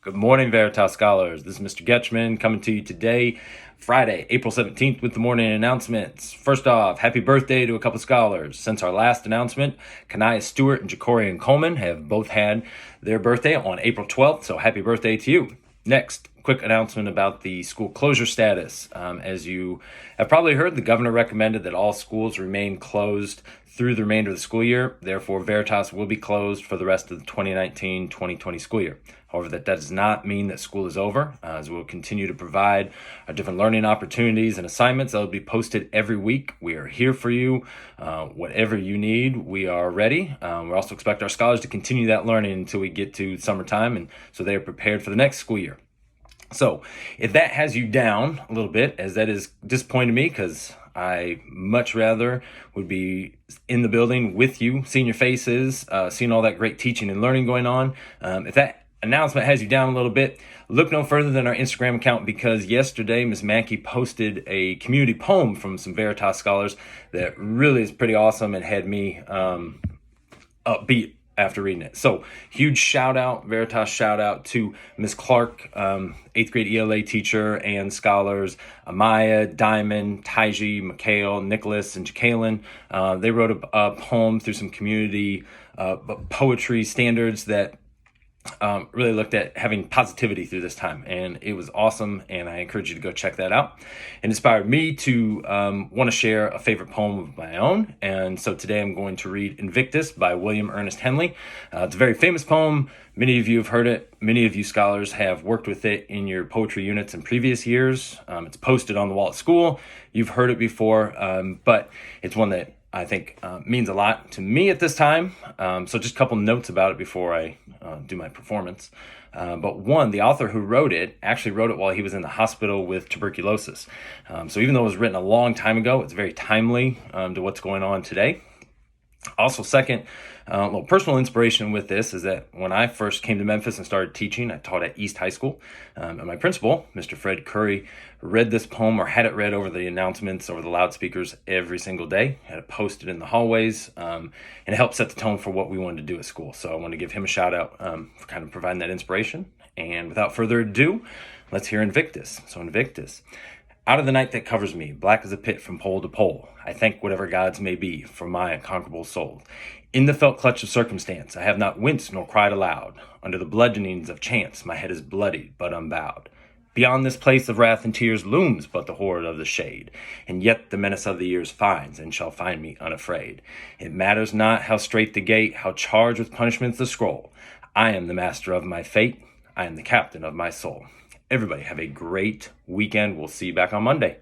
Good morning, Veritas scholars. This is Mr. Getchman coming to you today, Friday, April 17th, with the morning announcements. First off, happy birthday to a couple scholars. Since our last announcement, Kanaya Stewart and Jacorian Coleman have both had their birthday on April 12th, so happy birthday to you. Next, quick announcement about the school closure status. As you have probably heard, the governor recommended that all schools remain closed through the remainder of the school year. Therefore, Veritas will be closed for the rest of the 2019-2020 school year. However, that does not mean that school is over, as we'll continue to provide our different learning opportunities and assignments that will be posted every week. We are here for you. Whatever you need, we are ready. We also expect our scholars to continue that learning until we get to summertime, and so they are prepared for the next school year. So if that has you down a little bit, as that is disappointing to me, because I much rather would be in the building with you, seeing your faces, seeing all that great teaching and learning going on. If that announcement has you down a little bit, look no further than our Instagram account, because yesterday Ms. Mackey posted a community poem from some Veritas scholars that really is pretty awesome and had me upbeat after reading it. So huge shout out, Veritas shout out to Ms. Clark, 8th grade ELA teacher, and scholars Amaya, Diamond, Taiji, Mikhail, Nicholas, and Jacqueline. They wrote a poem through some community poetry standards that really looked at having positivity through this time, and it was awesome, and I encourage you to go check that out. It inspired me to want to share a favorite poem of my own, and so today I'm going to read Invictus by William Ernest Henley. It's a very famous poem. Many of you have heard it. Many of you scholars have worked with it in your poetry units in previous years. It's posted on the wall at school. You've heard it before, but it's one that I think means a lot to me at this time. So just a couple notes about it before I do my performance. But one, the author who wrote it actually wrote it while he was in the hospital with tuberculosis. So even though it was written a long time ago, it's very timely to what's going on today. Also, second, a little personal inspiration with this is that when I first came to Memphis and started teaching, I taught at East High School. And my principal, Mr. Fred Curry, read this poem, or had it read over the announcements, over the loudspeakers every single day, had it posted in the hallways, and it helped set the tone for what we wanted to do at school. So I want to give him a shout out for kind of providing that inspiration. And without further ado, let's hear Invictus. So Invictus. Out of the night that covers me, black as a pit from pole to pole, I thank whatever gods may be for my unconquerable soul. In the felt clutch of circumstance, I have not winced nor cried aloud. Under the bludgeonings of chance, my head is bloodied but unbowed. Beyond this place of wrath and tears looms but the horde of the shade, and yet the menace of the years finds and shall find me unafraid. It matters not how strait the gate, how charged with punishments the scroll. I am the master of my fate. I am the captain of my soul. Everybody have a great weekend. We'll see you back on Monday.